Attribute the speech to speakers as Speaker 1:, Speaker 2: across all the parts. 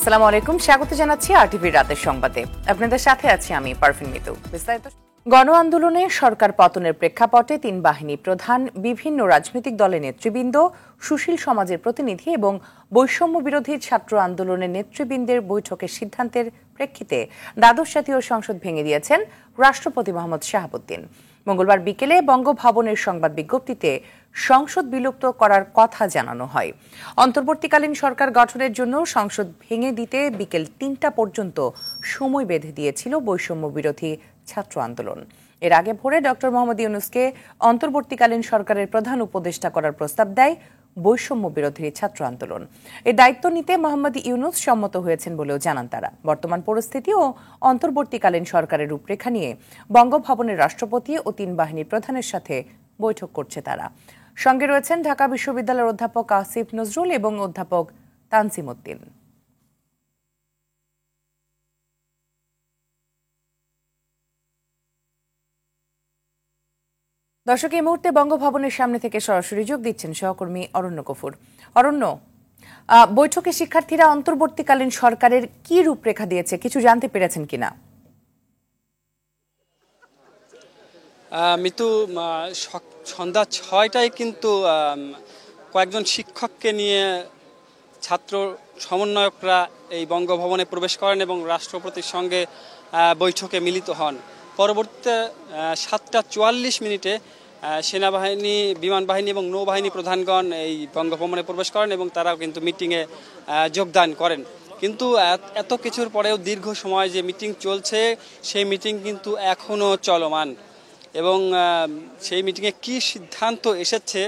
Speaker 1: আসসালামু আলাইকুম, স্বাগত জানাচ্ছি আরটিভির রাতের সংবাদে। আপনাদের সাথে আছি আমি পারভিন মিতু। বিস্তারিত গণ আন্দোলনে সরকার পতনের প্রেক্ষাপটে তিন বাহিনী প্রধান, বিভিন্ন রাজনৈতিক দলের নেতৃবৃন্দ, সুশীল সমাজের প্রতিনিধি এবং বৈষম্য বিরোধী ছাত্র আন্দোলনের নেতৃবৃন্দের বৈঠকের সিদ্ধান্তের প্রেক্ষিতে দ্বাদশ জাতীয় সংসদ ভেঙে দিয়েছেন রাষ্ট্রপতি মোহাম্মদ শাহাবুদ্দিন। মঙ্গলবার বিকেলে বঙ্গভবনের সংবাদ বিজ্ঞপ্তিতে সংসদ বিলুপ্ত করার কথা জানানো হয়। অন্তর্বর্তীকালীন সরকার গঠনের জন্য সংসদ ভেঙে দিতে বিকেল ৩টা পর্যন্ত সময় বেঁধে দিয়েছিল বৈষম্য বিরোধী ছাত্র আন্দোলন। এর আগে ভোরে ডক্টর মোহাম্মদ ইউনূসকে অন্তর্বর্তীকালীন সরকারের প্রধান উপদেষ্টা করার প্রস্তাব দেয় বৈষম্য বিরোধী ছাত্র আন্দোলন। এই দায়িত্ব নিতে মোহাম্মদ ইউনূস সম্মত হয়েছেন বলেও জানান তারা। বর্তমান পরিস্থিতি ও অন্তর্বর্তীকালীন সরকারের রূপরেখা নিয়ে বঙ্গভবনের রাষ্ট্রপতি ও তিন বাহিনীর প্রধানের সাথে বৈঠক করছে তারা। সঙ্গে রয়েছেন ঢাকা বিশ্ববিদ্যালয়ের অধ্যাপক আসিফ নজরুল এবং অধ্যাপক তানজিম উদ্দিন। দর্শক, এই মুহূর্তে বঙ্গভবনের সামনে থেকে সরাসরি যোগ দিচ্ছেন সহকর্মী অরণ্য কফুর। অরণ্য, বৈঠকে শিক্ষার্থীরা অন্তর্বর্তীকালীন সরকারের কি রূপরেখা দিয়েছে কিছু জানতে পেরেছেন কিনা?
Speaker 2: মিতু, সন্ধ্যা ৬টায় কিন্তু কয়েকজন শিক্ষককে নিয়ে ছাত্র সমন্বয়করা এই বঙ্গভবনে প্রবেশ করেন এবং রাষ্ট্রপতির সঙ্গে বৈঠকে মিলিত হন। পরবর্তীতে ৭টা ৪৪ সেনাবাহিনী, বিমান বাহিনী এবং নৌবাহিনী প্রধানগণ এই বঙ্গভবনে প্রবেশ করেন এবং তারাও কিন্তু মিটিংয়ে যোগদান করেন। কিন্তু এত কিছুর পরেও দীর্ঘ সময় যে মিটিং চলছে সেই মিটিং কিন্তু এখনও চলমান এবং সেই মিটিংয়ে কী সিদ্ধান্ত এসেছে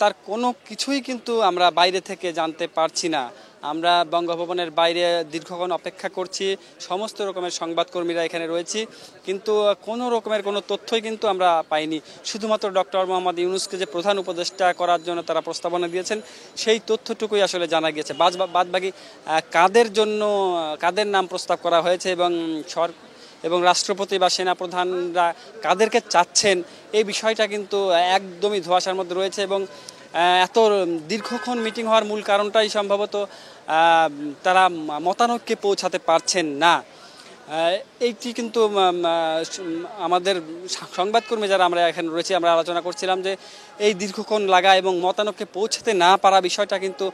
Speaker 2: তার কোনো কিছুই কিন্তু আমরা বাইরে থেকে জানতে পারছি না। আমরা বঙ্গভবনের বাইরে দীর্ঘক্ষণ অপেক্ষা করছি, সমস্ত রকমের সংবাদকর্মীরা এখানে রয়েছি, কিন্তু কোনো রকমের কোনো তথ্যই কিন্তু আমরা পাইনি। শুধুমাত্র ডক্টর মোহাম্মদ ইউনূসকে যে প্রধান উপদেষ্টা করার জন্য তারা প্রস্তাবনা দিয়েছেন সেই তথ্যটুকুই আসলে জানা গিয়েছে। বাদবাকি কাদের নাম প্রস্তাব করা হয়েছে এবং রাষ্ট্রপতি বা সেনাপ্রধানরা কাদেরকে চাচ্ছেন এই বিষয়টা কিন্তু একদমই ধোঁয়াশার মধ্যে রয়েছে। এবং এত দীর্ঘক্ষণ মিটিং হওয়ার মূল কারণটাই সম্ভবত তারা মতানৈক্যে পৌঁছাতে পারছেন না। এইটি কিন্তু আমাদের সংবাদকর্মী যারা আমরা এখানে রয়েছি আমরা আলোচনা করছিলাম যে এই দীর্ঘক্ষণ লাগা এবং মতানৈক্যে পৌঁছাতে না পারা বিষয়টা কিন্তু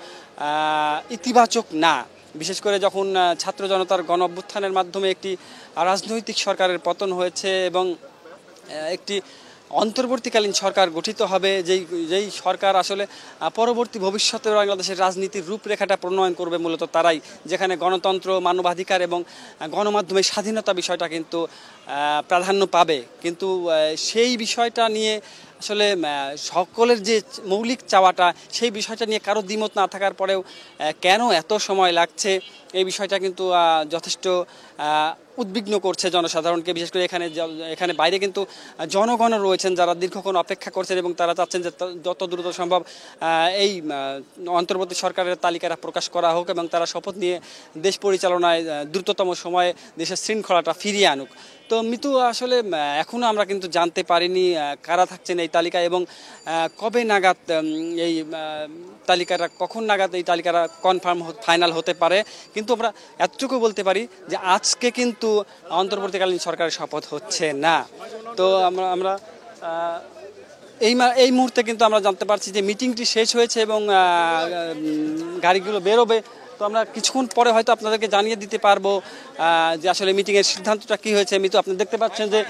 Speaker 2: ইতিবাচক না। বিশেষ করে যখন ছাত্র জনতার গণ অভ্যুত্থানের মাধ্যমে একটি রাজনৈতিক সরকারের পতন হয়েছে এবং একটি অন্তর্বর্তীকালীন সরকার গঠিত হবে, যেই সরকার আসলে পরবর্তী ভবিষ্যতে বাংলাদেশের রাজনীতির রূপরেখাটা প্রণয়ন করবে মূলত তারাই, যেখানে গণতন্ত্র, মানবাধিকার এবং গণমাধ্যমের স্বাধীনতা বিষয়টা কিন্তু প্রাধান্য পাবে। কিন্তু সেই বিষয়টা নিয়ে আসলে সকলের যে মৌলিক চাওয়াটা সেই বিষয়টা নিয়ে কারো দ্বিমত না থাকার পরেও কেন এত সময় লাগছে এই বিষয়টা কিন্তু যথেষ্ট উদ্বিগ্ন করছে জনসাধারণকে। বিশেষ করে এখানে বাইরে কিন্তু জনগণ রয়েছেন যারা দীর্ঘক্ষণ অপেক্ষা করছেন এবং তারা চাচ্ছেন যে যত দ্রুত সম্ভব এই অন্তর্বর্তী সরকারের তালিকাটা প্রকাশ করা হোক এবং তারা শপথ নিয়ে দেশ পরিচালনায় দ্রুততম সময়ে দেশের শৃঙ্খলাটা ফিরিয়ে আনুক। তো মিতু, আসলে এখনও আমরা কিন্তু জানতে পারিনি কারা থাকছেন এই তালিকায় এবং কবে নাগাদ এই তালিকাটা, কখন নাগাদ এই তালিকাটা কনফার্ম ফাইনাল হতে পারে। কিন্তু আমরা এতটুকু বলতে পারি যে আজকে কিন্তু অন্তর্বর্তীকালীন সরকারের শপথ হচ্ছে না। তো আমরা এই মুহূর্তে কিন্তু আমরা জানতে পারছি যে মিটিংটি শেষ হয়েছে এবং গাড়িগুলো বেরোবে। তো আমরা কিছুক্ষণ পরে হয়তো আপনাদেরকে জানিয়ে দিতে পারবো যে আসলে মিটিংয়ের সিদ্ধান্তটা কী হয়েছে। মিতু, আপনি দেখতে পাচ্ছেন যে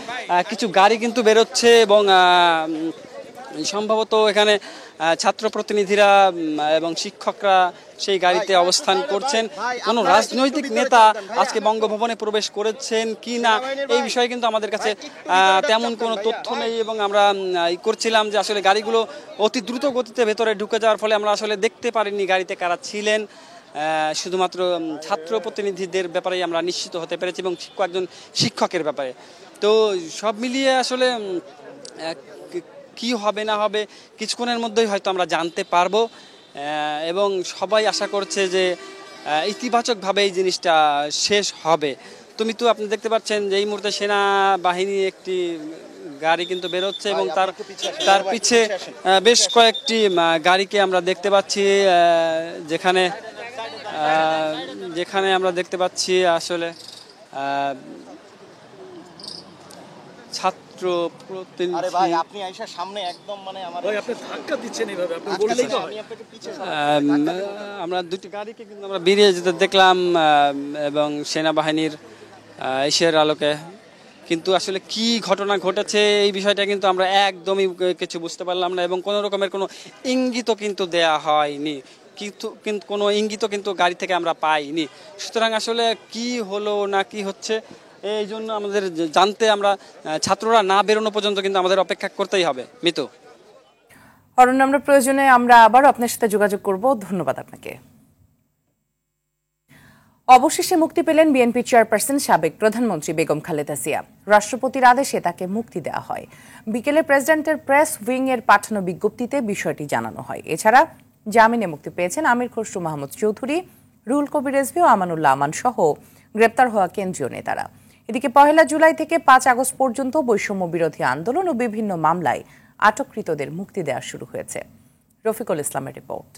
Speaker 2: কিছু গাড়ি কিন্তু বেরোচ্ছে এবং সম্ভবত এখানে ছাত্র প্রতিনিধিরা এবং শিক্ষকরা সেই গাড়িতে অবস্থান করছেন। কোনো রাজনৈতিক নেতা আজকে বঙ্গভবনে প্রবেশ করেছেন কি না এই বিষয়ে কিন্তু আমাদের কাছে তেমন কোনো তথ্য নেই এবং আমরা করছিলাম যে আসলে গাড়িগুলো অতি দ্রুত গতিতে ভেতরে ঢুকে যাওয়ার ফলে আমরা আসলে দেখতে পারিনি গাড়িতে কারা ছিলেন। শুধুমাত্র ছাত্র প্রতিনিধিদের ব্যাপারেই আমরা নিশ্চিত হতে পেরেছি এবং কয়েকজন শিক্ষকের ব্যাপারে। তো সব মিলিয়ে আসলে কি হবে না হবে কিছুক্ষণের মধ্যেই হয়তো আমরা জানতে পারবো এবং সবাই আশা করছে যে ইতিবাচকভাবে এই জিনিসটা শেষ হবে। তুমি তো আপনি দেখতে পাচ্ছেন যে এই মুহূর্তে সেনাবাহিনী একটি গাড়ি কিন্তু বেরোচ্ছে এবং তার পিছে বেশ কয়েকটি গাড়িকে আমরা দেখতে পাচ্ছি যেখানে যেখানে আমরা দেখতে পাচ্ছি আসলে ছাত্র প্রতিনিধি
Speaker 3: আপনি আইসা সামনে একদম মানে আমার
Speaker 4: আপনি ধাক্কা দিচ্ছেন এইভাবে আপনি বললেই তো হয়।
Speaker 2: আমরা দুটি গাড়িকে কিন্তু আমরা বেরিয়ে যেতে দেখলাম এবং সেনাবাহিনীর ইসের আলোকে, কিন্তু আসলে কি ঘটনা ঘটেছে এই বিষয়টা কিন্তু আমরা একদমই কিছু বুঝতে পারলাম না এবং কোনো রকমের কোনো ইঙ্গিত কিন্তু দেয়া হয়নি, কিন্তু কোনো ইঙ্গিত কিন্তু গাড়ি থেকে আমরা পাইনি। সুতরাং আসলে কি হলো না কি হচ্ছে এই জন্য আমাদের জানতে আমরা ছাত্ররা না বেরোনো পর্যন্ত কিন্তু আমাদের অপেক্ষা করতেই হবে। মিতু,
Speaker 1: অরণ্য, আমরা প্রয়োজনে আমরা আবারও আপনার সাথে যোগাযোগ করব। ধন্যবাদ আপনাকে। অবশেষে মুক্তি পেলেন বিএনপি চেয়ারপারসন সাবেক প্রধানমন্ত্রী বেগম খালেদা জিয়া। রাষ্ট্রপতির আদেশে তাকে মুক্তি দেওয়া হয়। বিকেলে প্রেসিডেন্টের প্রেস উইং এর পাঠানো বিজ্ঞপ্তিতে বিষয়টি জানানো হয়। এছাড়া জামিনে মুক্তি পেয়েছেন আমির খসরু মাহমুদ চৌধুরী, রুহুল কবির রিজভী ও আমানুল্লাহ আমান সহ গ্রেপ্তার হওয়া কেন্দ্রীয় নেতারা। এদিকে 1 জুলাই থেকে 5 আগস্ট পর্যন্ত বৈষম্য বিরোধী আন্দোলন ও বিভিন্ন মামলায় আটককৃতদের মুক্তি দেওয়া শুরু হয়েছে। রফিকুল ইসলামের রিপোর্ট।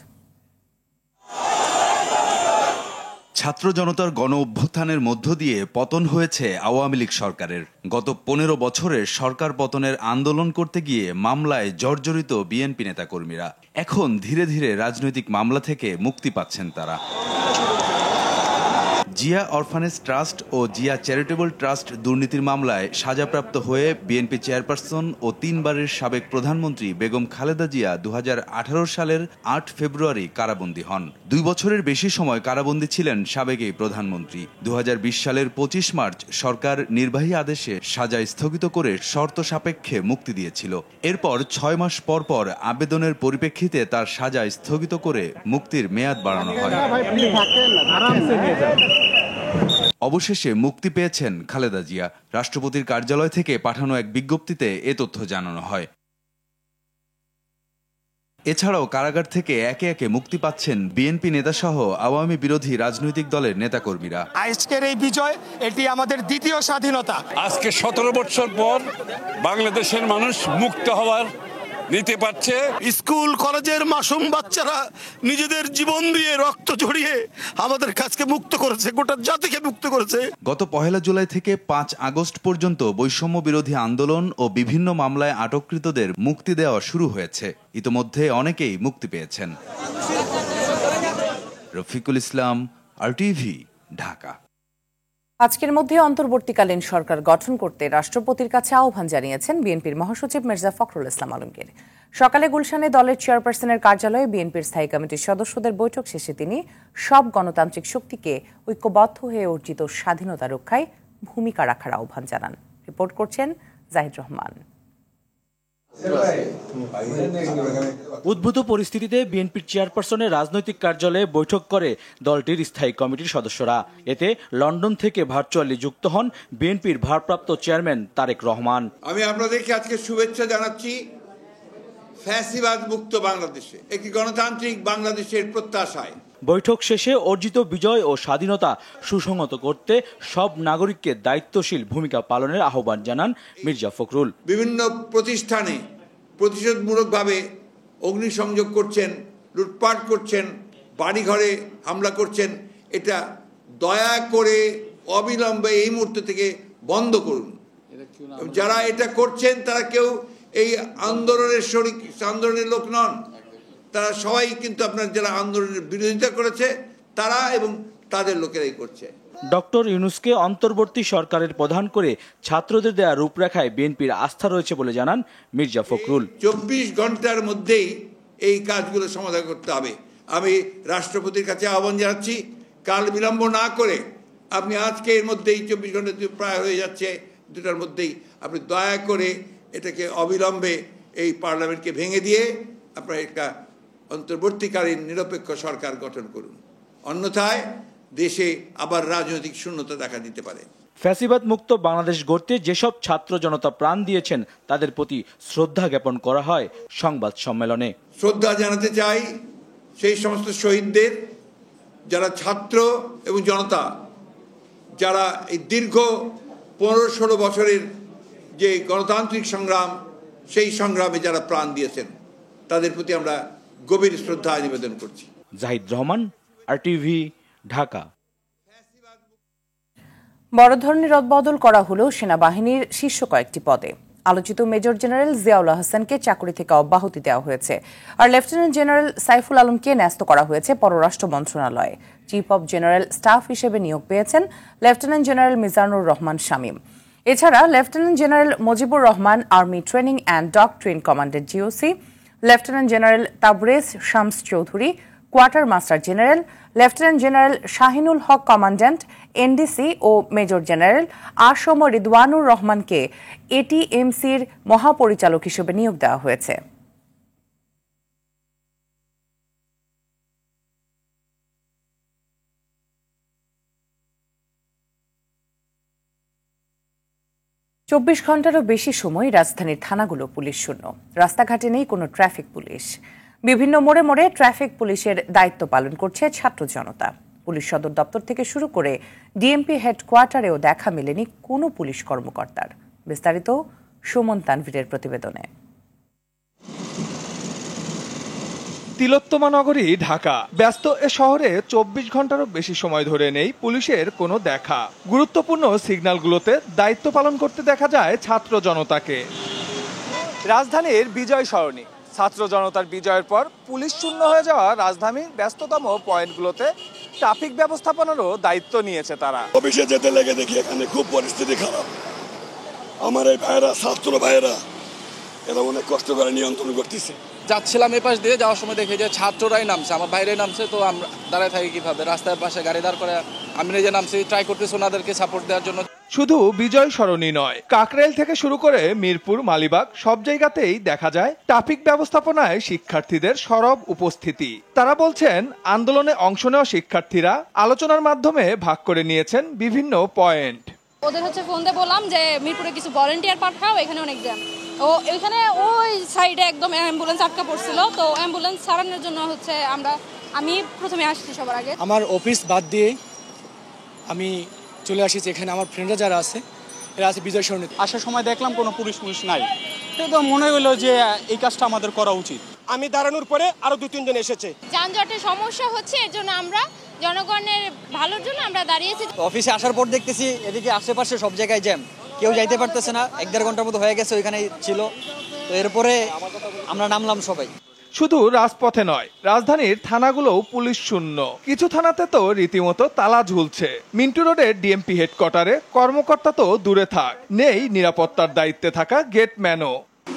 Speaker 5: ছাত্র জনতার গণ অভ্যুত্থানের মধ্য দিয়ে পতন হয়েছে আওয়ামী লীগ সরকারের। গত 15 বছরের সরকার পতনের আন্দোলন করতে গিয়ে মামলায় জর্জরিত বিএনপি নেতাকর্মীরা এখন ধীরে ধীরে রাজনৈতিক মামলা থেকে মুক্তি পাচ্ছেন তারা। জিয়া অরফানেজ ট্রাস্ট ও জিয়া চ্যারিটেবল ট্রাস্ট দুর্নীতির মামলায় সাজাপ্রাপ্ত হয়ে বিএনপি চেয়ারপারসন ও 3 বারের সাবেক প্রধানমন্ত্রী বেগম খালেদা জিয়া 2018 সালের 8 ফেব্রুয়ারি কারাবন্দী হন। 2 বছরের বেশি সময় কারাবন্দী ছিলেন সাবেক এই প্রধানমন্ত্রী। 2020 সালের 25 মার্চ সরকার নির্বাহী আদেশে সাজা স্থগিত করে শর্ত সাপেক্ষে মুক্তি দিয়েছিল। এরপর 6 মাস পর পর আবেদনের পরিপ্রেক্ষিতে তার সাজা স্থগিত করে মুক্তির মেয়াদ বাড়ানো হয়। অবশেষে মুক্তি পেয়েছেন খালেদা জিয়া। রাষ্ট্রপতির কার্যালয় থেকে পাঠানো এক বিজ্ঞপ্তিতে এ তথ্য জানানো হয়। এছাড়াও কারাগার থেকে একে একে মুক্তি পাচ্ছেন বিএনপি নেতাসহ আওয়ামী বিরোধী রাজনৈতিক দলের নেতাকর্মীরা।
Speaker 6: আজকের এই বিজয়, এটি আমাদের দ্বিতীয় স্বাধীনতা।
Speaker 7: আজকে 17 বছর পর বাংলাদেশের মানুষ মুক্ত হওয়ার নিতে পারছে।
Speaker 6: স্কুল কলেজের মাসুম বাচ্চারা নিজেদের জীবন দিয়ে রক্ত ঝরিয়ে আমাদের কাছকে মুক্ত করেছে, গোটা জাতিকে মুক্ত করেছে।
Speaker 5: গত 1 জুলাই থেকে 5 আগস্ট পর্যন্ত বৈষম্য বিরোধী আন্দোলন ও বিভিন্ন মামলায় আটককৃতদের মুক্তি দেওয়া শুরু হয়েছে। ইতোমধ্যে অনেকেই মুক্তি পেয়েছেন। রফিকুল ইসলাম, RTV, ঢাকা।
Speaker 1: আজকের মধ্যে অন্তর্বর্তীকালীন সরকার গঠন করতে রাষ্ট্রপতির কাছে আহ্বান জানিয়েছেন বিএনপির মহাসচিব মির্জা ফখরুল ইসলাম আলমগীর। সকালে গুলশানে দলের চেয়ারপারসনের কার্যালয়ে বিএনপির স্থায়ী কমিটির সদস্যদের বৈঠক শেষে তিনি সব গণতান্ত্রিক শক্তিকে ঐক্যবদ্ধ হয়ে অর্জিত স্বাধীনতা রক্ষায় ভূমিকা রাখার আহ্বান জানান। রিপোর্ট করছেন জাহিদ রহমান।
Speaker 4: উদ্ভূত পরিস্থিতিতে বিএনপির চেয়ারপারসনের রাজনৈতিক কার্যালয়ে বৈঠক করে দলটির স্থায়ী কমিটির সদস্যরা। এতে লন্ডন থেকে ভার্চুয়ালি যুক্ত হন বিএনপির ভারপ্রাপ্ত চেয়ারম্যান তারেক রহমান।
Speaker 8: আমি আপনাদেরকে আজকে শুভেচ্ছা জানাচ্ছি ফ্যাসিবাদ মুক্ত বাংলাদেশে, একটি গণতান্ত্রিক বাংলাদেশের প্রত্যাশায়।
Speaker 4: বৈঠক শেষে অর্জিত বিজয় ও স্বাধীনতা সুসংহত করতে সব নাগরিককে দায়িত্বশীল ভূমিকা পালনের আহ্বান জানান মির্জা ফখরুল।
Speaker 8: বিভিন্ন প্রতিষ্ঠানে প্রতিশোধমূলকভাবে অগ্নিসংযোগ করছেন, লুটপাট করছেন, বাড়িঘরে হামলা করছেন, এটা দয়া করে অবিলম্বে এই মুহূর্ত থেকে বন্ধ করুন। যারা এটা করছেন তারা কেউ এই আন্দোলনের লোক নন, তারা সবাই কিন্তু আপনার যারা আন্দোলনের বিরোধিতা করেছে তারা এবং তাদের লোকেরাই করছে।
Speaker 4: ডক্টর ইউনূসকে অন্তর্বর্তী সরকারের প্রধান করে ছাত্রদের দেয়া রূপরেখায় বিএনপির আস্থা রয়েছে বলে জানান মির্জা ফখরুল।
Speaker 8: 24 ঘন্টার মধ্যেই এই কাজগুলো সমাধান করতে হবে। আমি রাষ্ট্রপতির কাছে আহ্বান জানাচ্ছি, কাল বিলম্ব না করে আপনি আজকে এর মধ্যেই 24 ঘন্টা প্রায় হয়ে যাচ্ছে, 2টার মধ্যেই আপনি দয়া করে এটাকে অবিলম্বে এই পার্লামেন্টকে ভেঙে দিয়ে আপনার একটা অন্তর্বর্তীকালীন নিরপেক্ষ সরকার গঠন করুন। অন্যথায় দেশে আবার রাজনৈতিক শূন্যতা দেখা দিতে পারে।
Speaker 4: ফ্যাসিবাদ মুক্ত বাংলাদেশ গড়তে যেসব ছাত্র জনতা প্রাণ দিয়েছেন তাদের প্রতি শ্রদ্ধা জ্ঞাপন করা হয় সংবাদ সম্মেলনে।
Speaker 8: শ্রদ্ধা জানাতে চাই সেই সমস্ত শহীদদের, যারা ছাত্র এবং জনতা, যারা এই দীর্ঘ 15-16 বছরের যে গণতান্ত্রিক সংগ্রাম, সেই সংগ্রামে যারা প্রাণ দিয়েছেন, তাদের প্রতি আমরা গভীর শ্রদ্ধা নিবেদন করছি।
Speaker 4: জাহিদ রহমান, RTV, ঢাকা।
Speaker 1: বড় ধরনের রদবদল করা হলেও সেনাবাহিনীর শীর্ষ কয়েকটি পদে। আলোচিত মেজর জেনারেল জিয়াউল হাসানকে চাকরি থেকে অব্যাহতি দেওয়া হয়েছে, আর লেফটেন্যান্ট জেনারেল সাইফুল আলমকে ন্যস্ত করা হয়েছে পররাষ্ট্র মন্ত্রণালয়ে। চিফ অব জেনারেল স্টাফ হিসেবে নিয়োগ পেয়েছেন লেফটেন্যান্ট জেনারেল মিজানুর রহমান শামীম। এছাড়া lieutenant general Mujibur Rahman army training and doctrine কমান্ডের GOC, lieutenant general Tabrez Shams Chowdhury quartermaster general, lieutenant general Shahinul Haque commandant NDC ও মেজর জেনারেল আসম রিদওয়ানুর রহমানকে এটিএমসির মহাপরিচালক হিসেবে নিয়োগ দেওয়া হয়েছে। চব্বিশ ঘন্টারও বেশি সময় রাজধানীর থানাগুলো পুলিশ শূন্য। রাস্তাঘাটে নেই কোনো ট্রাফিক পুলিশ। বিভিন্ন মোড়ে মোড়ে ট্রাফিক পুলিশের দায়িত্ব পালন করছে ছাত্র জনতা। পুলিশ সদর দপ্তর থেকে শুরু করে ডিএমপি হেডকোয়ার্টারেও দেখা মেলেনি কোনো পুলিশ কর্মকর্তার। বিস্তারিত সুমন তানভীরের প্রতিবেদনে।
Speaker 9: তিলোত্তমা নগরী ঢাকা। ব্যস্ত এ শহরে 24 ঘন্টারও বেশি সময় ধরে নেই পুলিশের কোনো দেখা। গুরুত্বপূর্ণ সিগন্যালগুলোতে দায়িত্ব পালন করতে দেখা যায় ছাত্র জনতাকে। রাজধানীর বিজয় সরণি। ছাত্র জনতার বিজয়ের পর পুলিশ শূন্য হয়ে যাওয়া রাজধানীর ব্যস্ততম পয়েন্টগুলোতে ট্রাফিক ব্যবস্থাপনারও দায়িত্ব নিয়েছে তারা।
Speaker 6: অফিসে যেতে লেগে দেখি এখানে খুব পরিস্থিতি খারাপ। আমার এই ভাইয়েরা, ছাত্র ভাইয়েরা, এরা অনেক কষ্ট করে নিয়ন্ত্রণ করতেছে।
Speaker 10: যাচ্ছিলাম এ পাশ দিয়ে, যাওয়ার সময় দেখি যে ছাত্ররাই নামছে, আমার বাইরে নামছে, তো আমরা দাঁড়ায় থাকি কিভাবে? রাস্তার পাশে গাড়ি দাঁড় করে আমি নিজে নামছি, ট্রাই করতেছি ওনাদেরকে সাপোর্ট দেওয়ার জন্য। শুধু বিজয় সরণি নয়, কাকরাইল থেকে শুরু করে মিরপুর, মালিবাগ সব জায়গাতেই দেখা যায় ট্রাফিক ব্যবস্থাপনায় শিক্ষার্থীদের সরব উপস্থিতি। তারা বলছেন আন্দোলনে অংশ নেওয়া শিক্ষার্থীরা আলোচনার মাধ্যমে ভাগ করে নিয়েছেন বিভিন্ন পয়েন্ট।
Speaker 11: ওদের ফোন দিয়ে বললাম যে মিরপুরে কিছু ভলান্টিয়ার পাঠাও, এখানে অনেক জ্যাম। ওইখানে ওই সাইডে একদম অ্যাম্বুলেন্স আটকা পড়ছিল, তো অ্যাম্বুলেন্স ছাড়ানোর জন্য আমি প্রথমে আসছি সবার আগে।
Speaker 12: আমার অফিস বাদ দিয়ে আমি চলে আসছি এখানে। আমার ফ্রেন্ডরা যারা আছে এরা আছে বিজয় সরণি।
Speaker 13: আসার সময় দেখলাম কোনো পুলিশ নাই, তো মনে হলো যে এই কাজটা আমাদের করা উচিত।
Speaker 14: আমি দাঁড়ানোর পরে আরো 2-3 জন এসেছে।
Speaker 11: যানজটের সমস্যা হচ্ছে, এর জন্য আমরা জনগণের ভালোর জন্য আমরা দাঁড়িয়েছি।
Speaker 15: অফিসে আসার পর দেখতেছি এদিকে আশেপাশে সব জায়গায় জ্যাম, কেউ যাইতে পারতেছে না। 1-1.5 ঘন্টার মতো হয়ে গেছে ওইখানে ছিল, তো এরপরে আমরা নামলাম সবাই।
Speaker 9: শুধু রাজপথে নয়, রাজধানীর থানাগুলোও পুলিশ শূন্য। কিছু থানাতে তো রীতিমতো তালা ঝুলছে। মিন্টু রোডের ডিএমপি হেডকোয়ার্টারে কর্মকর্তা তো দূরে থাক, নেই নিরাপত্তার দায়িত্বে থাকা গেটম্যানও।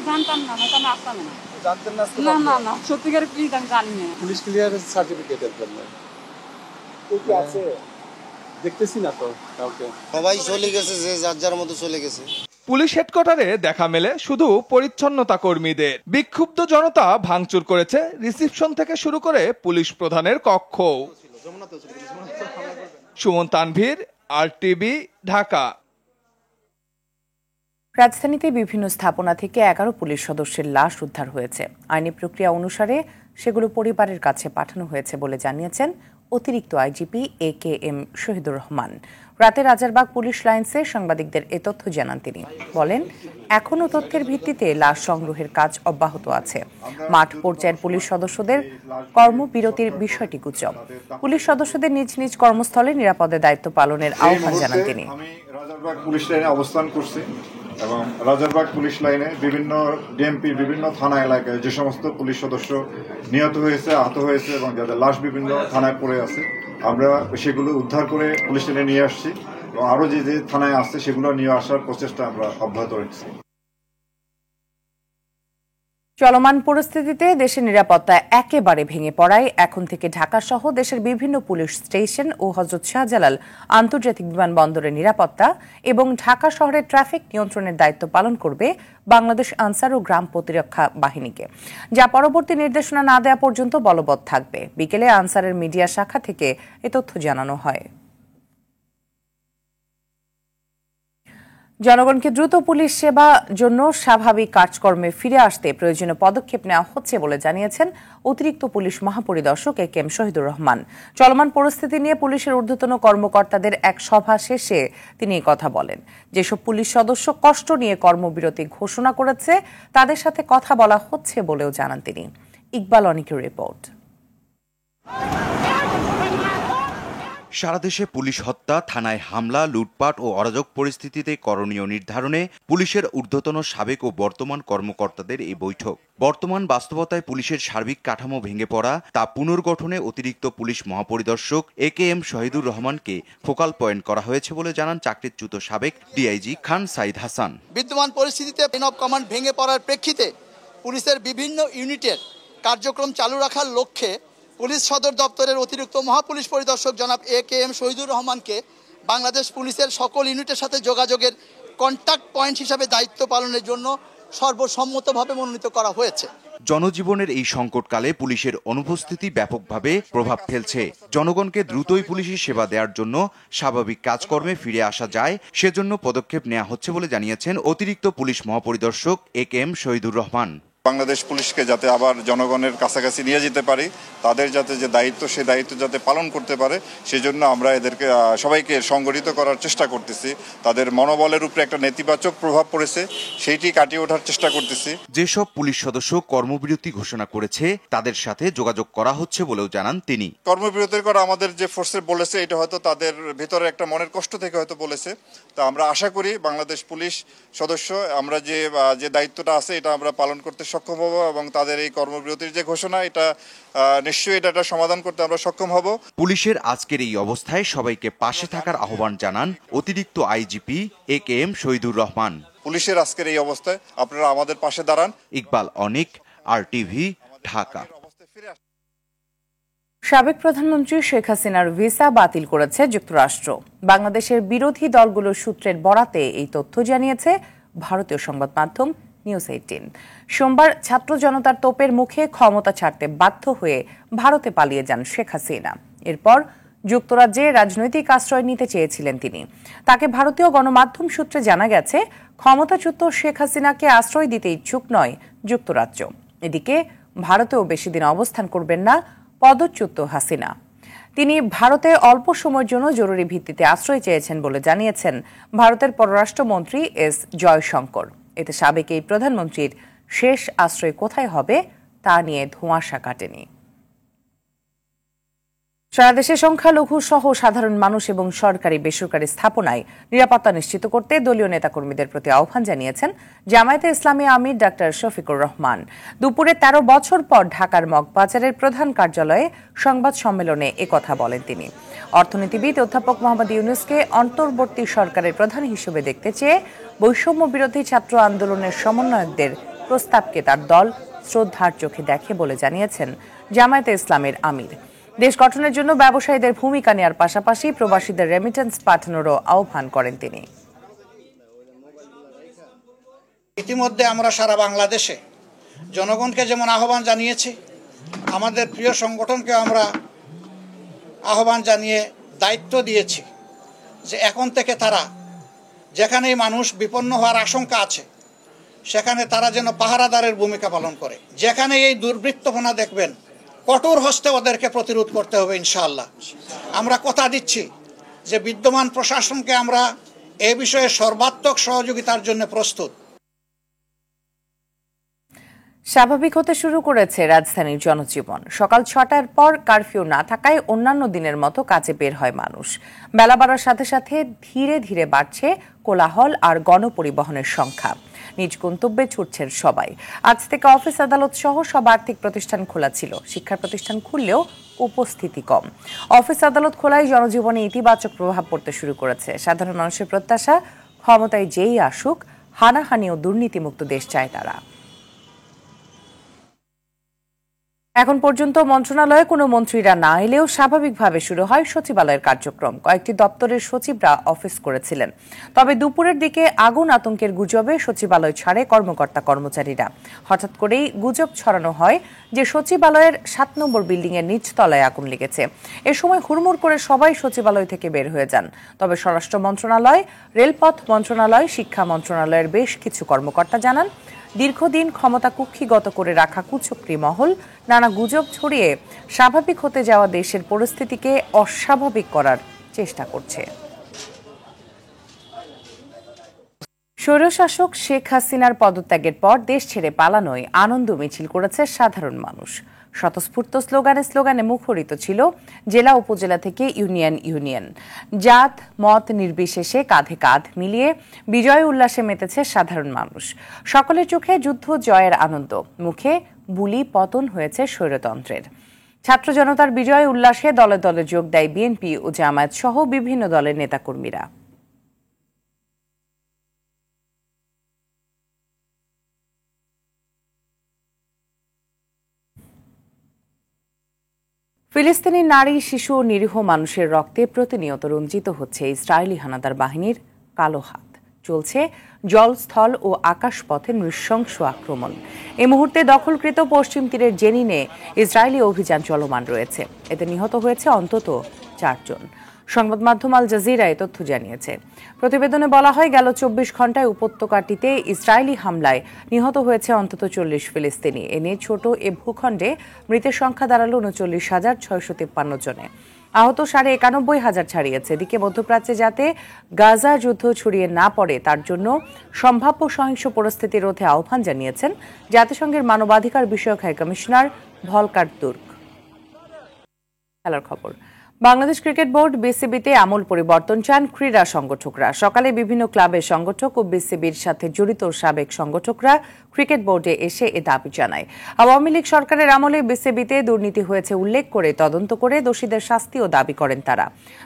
Speaker 11: জানতাম না, আমি আসতাম না। জানতেন না? না না, সত্যিকার প্লিজ আমি জানি না।
Speaker 16: পুলিশ ক্লিয়ারেন্স সার্টিফিকেটের জন্য কি আছে দেখতেছি না তো কাউকে।
Speaker 3: সবাই চলে গেছে, যে যার যার মতো চলে গেছে।
Speaker 9: পুলিশ হেডকোয়ার্টারে দেখা মেলে শুধু পরিচ্ছন্নতা কর্মীদের। বিক্ষুব্ধ জনতা ভাঙচুর করেছে রিসিপশন থেকে শুরু করে পুলিশ প্রধানের কক্ষ। সুমন তানভীর, RTV, ঢাকা।
Speaker 1: রাজধানীতে বিভিন্ন স্থাপনা থেকে 11 পুলিশ সদস্যের লাশ উদ্ধার হয়েছে। আইনি প্রক্রিয়া অনুসারে সেগুলো পরিবারের কাছে পাঠানো হয়েছে বলে জানিয়েছেন অতিরিক্ত আইজিপি AKM শহীদুর রহমান। রাতে রাজারবাগ পুলিশ লাইন্সে সাংবাদিকদের এ তথ্য জানান তিনি। বলেন, এখনও তথ্যের ভিত্তিতে লাশ সংগ্রহের কাজ অব্যাহত আছে। মাঠ পর্যায়ের পুলিশ সদস্যদের কর্মবিরতির বিষয়টি গুজব। পুলিশ সদস্যদের নিজ নিজ কর্মস্থলে নিরাপদে দায়িত্ব পালনের আহ্বান জানান তিনি।
Speaker 17: আমি রাজারবাগ পুলিশ লাইনে অবস্থান করছি এবং রাজারবাগ পুলিশ লাইনে বিভিন্ন ডিএমপি বিভিন্ন থানা এলাকায় যে সমস্ত পুলিশ সদস্য নিহত হয়েছে, আহত হয়েছে এবং যাদের লাশ বিভিন্ন থানায় পড়ে আছে, আমরা সেগুলো উদ্ধার করে পুলিশ লাইনে নিয়ে আসছি এবং আরো যে যে থানায় আসছে সেগুলো নিয়ে আসার প্রচেষ্টা আমরা অব্যাহত রেখেছি।
Speaker 1: চলমান পরিস্থিতিতে দেশের নিরাপত্তা একেবারে ভেঙে পড়ায় এখন থেকে ঢাকা সহ দেশের বিভিন্ন পুলিশ স্টেশন ও হযরত শাহজালাল আন্তর্জাতিক বিমানবন্দরের নিরাপত্তা এবং ঢাকা শহরের ট্রাফিক নিয়ন্ত্রণের দায়িত্ব পালন করবে বাংলাদেশ আনসার ও গ্রাম প্রতিরক্ষা বাহিনীকে, যা পরবর্তী নির্দেশনা না দেওয়া পর্যন্ত বলবৎ থাকবে। বিকেলে আনসারের মিডিয়া শাখা থেকে এ তথ্য জানানো হয়। জনগণকে দ্রুত পুলিশ সেবা জন্য স্বাভাবিক কাজকর্মে ফিরে আসতে প্রয়োজনীয় পদক্ষেপ নেওয়া হচ্ছে বলে জানিয়েছেন অতিরিক্ত পুলিশ মহাপরিদর্শক AKM শহীদুর রহমান। চলমান পরিস্থিতি নিয়ে পুলিশের ঊর্ধ্বতন কর্মকর্তাদের এক সভা শেষে তিনি এই কথা বলেন। যেসব পুলিশ সদস্য কষ্ট নিয়ে কর্মবিরতি ঘোষণা করেছে তাদের সাথে কথা বলা হচ্ছে বলেও জানান তিনি। ইকবাল অনিকের রিপোর্ট।
Speaker 5: সারা দেশে পুলিশ হত্যা, থানায় হামলা, লুটপাট ও অরাজক পরিস্থিতিতে করণীয় নির্ধারণে পুলিশের ঊর্ধ্বতন সাবেক ও বর্তমান কর্মকর্তাদের এই বৈঠক। বর্তমান বাস্তবতায় পুলিশের সার্বিক কাঠামো ভেঙে পড়া, তা পুনর্গঠনে অতিরিক্ত পুলিশ মহাপরিদর্শক AKM শহীদুর রহমানকে ফোকাল পয়েন্ট করা হয়েছে বলে জানান চাকরিচ্যুত সাবেক DIG খান সাইদ হাসান।
Speaker 18: বিদ্যমান পরিস্থিতিতে চেইন অফ কমান্ড ভেঙে পড়ার প্রেক্ষিতে পুলিশের বিভিন্ন ইউনিটের কার্যক্রম চালু রাখার লক্ষ্যে পুলিশ সদর দপ্তরের অতিরিক্ত মহাপুলিশ পরিদর্শক জনাব AKM শহীদুর রহমানকে বাংলাদেশ পুলিশের সকল ইউনিটের সাথে যোগাযোগের কন্টাক্ট পয়েন্ট হিসাবে দায়িত্ব পালনের জন্য সর্বসম্মতভাবে মনোনীত করা হয়েছে।
Speaker 5: জনজীবনের এই সংকটকালে পুলিশের অনুপস্থিতি ব্যাপকভাবে প্রভাব ফেলছে। জনগণকে দ্রুতই পুলিশি সেবা দেওয়ার জন্য স্বাভাবিক কাজকর্মে ফিরে আসা যায়, সেজন্য পদক্ষেপ নেওয়া হচ্ছে বলে জানিয়েছেন অতিরিক্ত পুলিশ মহাপরিদর্শক AKM শহীদুর রহমান।
Speaker 17: বাংলাদেশ পুলিশকে যাতে আবার জনগণের কাছাকাছি নিয়ে যেতে পারি, তাদের যাতে যে দায়িত্ব সে দায়িত্ব যাতে পালন করতে পারে, সেজন্য আমরা এদেরকে সবাইকে সংগঠিত করার চেষ্টা করতেছি। তাদের মনোবলের উপরে একটা নেতিবাচক প্রভাব পড়েছে, সেইটি কাটিয়ে ওঠার চেষ্টা করতেছি।
Speaker 5: যেসব পুলিশ সদস্য কর্মবিরতি ঘোষণা করেছে তাদের সাথে যোগাযোগ করা হচ্ছে বলেও জানান তিনি।
Speaker 17: কর্মবিরতির করা আমাদের যে ফোর্সে বলেছে, এটা হয়তো তাদের ভিতরে একটা মনের কষ্ট থেকে হয়তো বলেছে। তা আমরা আশা করি বাংলাদেশ পুলিশ সদস্য আমরা যে দায়িত্বটা আছে এটা আমরা পালন করতে সক্ষম হব এবং তাদের এই কর্মবিরতির যে ঘোষণা, এটা নিশ্চয়ই এটা সমাধান করতে আমরা সক্ষম হব।
Speaker 5: পুলিশের আজকের এই অবস্থায় সবাইকে পাশে থাকার আহ্বান জানান অতিরিক্ত IGP AKM শহীদুর রহমান।
Speaker 17: পুলিশের আজকের এই অবস্থায় আপনারা আমাদের পাশে দাঁড়ান।
Speaker 5: ইকবাল অনিক, RTV, ঢাকা।
Speaker 1: সাবেক প্রধানমন্ত্রী শেখ হাসিনার ভিসা বাতিল করেছে যুক্তরাষ্ট্র। বাংলাদেশের বিরোধী দলগুলোর সূত্রের বরাতে এই তথ্য জানিয়েছে ভারতীয় সংবাদ মাধ্যম নিউজ 18। সোমবার ছাত্র জনতার তোপের মুখে ক্ষমতা ছাড়তে বাধ্য হয়ে ভারতে পালিয়ে যান শেখ হাসিনা। এরপর যুক্তরাজ্যে রাজনৈতিক আশ্রয় নিতে চেয়েছিলেন তিনি। তাকে ভারতীয় গণমাধ্যম সূত্রে জানা গেছে, ক্ষমতাচ্যুত শেখ হাসিনাকে আশ্রয় দিতে ইচ্ছুক নয় যুক্তরাজ্য। এদিকে ভারতেও বেশি দিন অবস্থান করবেন না পদচ্যুত হাসিনা। তিনি ভারতে অল্প সময়ের জন্য জরুরি ভিত্তিতে আশ্রয় চেয়েছেন বলে জানিয়েছেন ভারতের পররাষ্ট্রমন্ত্রী S জয়শঙ্কর। এতে সাবেক এই প্রধানমন্ত্রীর শেষ আশ্রয় কোথায় হবে তা নিয়ে ধোঁয়াশা কাটেনি। সারা দেশে সংখ্যালঘু সহ সাধারণ মানুষ এবং সরকারি বেসরকারি স্থাপনায় নিরাপত্তা নিশ্চিত করতে দলীয় নেতাকর্মীদের প্রতি আহ্বান জানিয়েছেন জামায়াতে ইসলামী আমির ডক্টর শফিকুর রহমান। দুপুরে 13 বছর পর ঢাকার মগবাজারের প্রধান কার্যালয়ে সংবাদ সম্মেলনে একথা বলেন তিনি। অর্থনীতিবিদ অধ্যাপক মোহাম্মদ ইউনূসকে অন্তর্বর্তী সরকারের প্রধান হিসেবে দেখতে চেয়ে বৈষম্য বিরোধী ছাত্র আন্দোলনের সমন্বয়কদের প্রস্তাবকে তার দল শ্রদ্ধার চোখে দেখে বলে জানিয়েছেন জামায়াতে ইসলামের আমির। দেশ গঠনের জন্য ব্যবসায়ীদের ভূমিকা নেওয়ার পাশাপাশি প্রবাসীদের রেমিটেন্স পাঠানোরও আহ্বান করেন তিনি।
Speaker 19: ইতিমধ্যে আমরা সারা বাংলাদেশে জনগণকে যেমন আহ্বান জানিয়েছি, আমাদের প্রিয় সংগঠনকে আমরা আহ্বান জানিয়ে দায়িত্ব দিয়েছি যে এখন থেকে তারা যেখানেই মানুষ বিপন্ন হওয়ার আশঙ্কা আছে সেখানে তারা যেন পাহারাদারের ভূমিকা পালন করে। যেখানে এই দুর্বৃত্তপনা দেখবেন কঠোর হস্তে ওদেরকে প্রতিরোধ করতে হবে ইনশাআল্লাহ। আমরা কথা দিচ্ছি যে বিদ্যমান প্রশাসনকে আমরা এ বিষয়ে সর্বাত্মক সহযোগিতার জন্য প্রস্তুত।
Speaker 1: স্বাভাবিক হতে শুরু করেছে রাজধানীর জনজীবন। সকাল 6টার পর কারফিউ না থাকায় অন্যান্য দিনের মতো কাজে বের হয় মানুষ। বেলা বাড়ার সাথে সাথে ধীরে ধীরে বাড়ছে কোলাহল আর গণপরিবহনের সংখ্যা। নিজ গন্তব্যে ছুটছেন সবাই। আজ থেকে অফিস আদালত সহ সব আর্থিক প্রতিষ্ঠান খোলা ছিল। শিক্ষা প্রতিষ্ঠান খুললেও উপস্থিতি কম। অফিস আদালত খোলায় জনজীবনে ইতিবাচক প্রভাব পড়তে শুরু করেছে। সাধারণ মানুষের প্রত্যাশা, ক্ষমতায় যেই আসুক হানাহানি ও দুর্নীতিমুক্ত দেশ চায় তারা। এখন পর্যন্ত মন্ত্রণালয়ে কোনো মন্ত্রীরা না এলেও স্বাভাবিকভাবে শুরু হয় সচিবালয়ের কার্যক্রম। কয়েকটি দপ্তরের সচিবরা অফিস করেছিলেন। তবে দুপুরের দিকে আগুন আতঙ্কের গুজবে সচিবালয় ছাড়ে কর্মকর্তা কর্মচারীরা। হঠাৎ করেই গুজব ছড়ানো হয় যে সচিবালয়ের 7 নম্বর বিল্ডিংয়ের নিচতলায় আগুন লেগেছে। এ সময় হুড়মুড় করে সবাই সচিবালয় থেকে বের হয়ে যান। তবে স্বরাষ্ট্র মন্ত্রণালয়, রেলপথ মন্ত্রণালয়, শিক্ষা মন্ত্রণালয়ের বেশ কিছু কর্মকর্তা জানান, দীর্ঘদিন ক্ষমতা কুক্ষিগত করে রাখা কুচক্রী মহল নানা গুজব ছড়িয়ে স্বাভাবিক হতে যাওয়া দেশের পরিস্থিতিকে অস্বাভাবিক করার চেষ্টা করছে। স্বৈরশাসক শেখ হাসিনার পদত্যাগের পর দেশ ছেড়ে পালানোয় আনন্দ মিছিল করেছে সাধারণ মানুষ। স্বতঃস্ফূর্ত স্লোগানে মুখরিত ছিল জেলা উপজেলা থেকে ইউনিয়ন। জাত মত নির্বিশেষে কাঁধে কাঁধ মিলিয়ে বিজয় উল্লাসে মেতেছে সাধারণ মানুষ। সকলের চোখে যুদ্ধ জয়ের আনন্দ, মুখে বুলি পতন হয়েছে স্বৈরতন্ত্রের। ছাত্র জনতার বিজয় উল্লাসে দলে দলে যোগ দেয় বিএনপি ও জামায়াত সহ বিভিন্ন দলের নেতাকর্মীরা। ফিলিস্তিনি নারী, শিশু ও নিরীহ মানুষের রক্তে প্রতিনিয়ত রঞ্জিত হচ্ছে ইসরায়েলি হানাদার বাহিনীর কালো হাত। চলছে জল, স্থল ও আকাশপথে নৃশংস আক্রমণ। এই মুহূর্তে দখলকৃত পশ্চিম তীরের জেনিনে ইসরায়েলি অভিযান চলমান রয়েছে। এতে নিহত হয়েছে অন্তত 4 জন। সংবাদ মাধ্যম আল জাজিরা এ তথ্য জানিয়েছে। প্রতিবেদনে বলা হয়, গেল 24 ঘন্টায় উপত্যকাটিতে ইসরায়েলি হামলায় নিহত হয়েছে অন্তত 40 ফিলিস্তিনি। এ নিয়ে ছোট এ ভূখণ্ডে মৃতের সংখ্যা দাঁড়ালো 39,653 জনে। আহত 91,500 ছাড়িয়েছে। এদিকে মধ্যপ্রাচ্যে যাতে গাজা যুদ্ধ ছড়িয়ে না পড়ে তার জন্য সম্ভাব্য সহিংস পরিস্থিতি রোধে আহ্বান জানিয়েছেন জাতিসংঘের মানবাধিকার বিষয়ক হাই কমিশনার ভলকার তুর্ক। খেলার খবর। বাংলাদেশ ক্রিকেট বোর্ড বিসিবিতে আমূল পরিবর্তন চান ক্রীড়া সংগঠকরা। সকালে বিভিন্ন ক্লাবের সংগঠক ও বিসিবির সাথে জড়িত সাবেক সংগঠকরা ক্রিকেট বোর্ডে এসে এ দাবি জানায়। আওয়ামী লীগ সরকারের আমলে বিসিবিতে দুর্নীতি হয়েছে উল্লেখ করে তদন্ত করে দোষীদের শাস্তিও দাবি করেন তারা।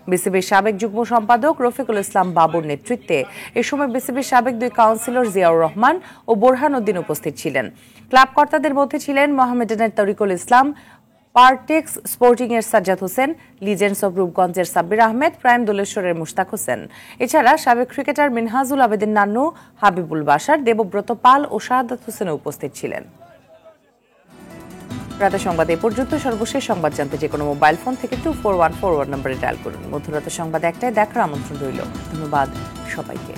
Speaker 1: বিসিবির সাবেক যুগ্ম সম্পাদক রফিকুল ইসলাম বাবুর নেতৃত্বে এ সময় বিসিবির সাবেক 2 কাউন্সিলর জিয়াউর রহমান ও বোরহান উদ্দিন উপস্থিত ছিলেন। ক্লাব কর্তাদের মধ্যে ছিলেন মোহামেডানের তরিকুল ইসলাম, পারটেক্স স্পোর্টিং এর সাজ্জাদ হোসেন, লিজেন্ডস অব রূপগঞ্জের সাব্বির আহমেদ, প্রাইম দোলেশ্বরের মুশতাক হোসেন। এছাড়া সাবেক ক্রিকেটার মিনহাজুল আবেদিন নান্নু, হাবিবুল বাশার, দেবব্রত পাল ও শাহাদাত হোসেনও উপস্থিত ছিলেন। রাতের সংবাদ এ পর্যন্ত। সর্বশেষ সংবাদ জানতে যে কোনো মোবাইল ফোন থেকে 2414 নম্বরে ডায়াল করুন। মধ্যরাতের সংবাদ 1টায় দেখার আমন্ত্রণ রইল। ধন্যবাদ সবাইকে।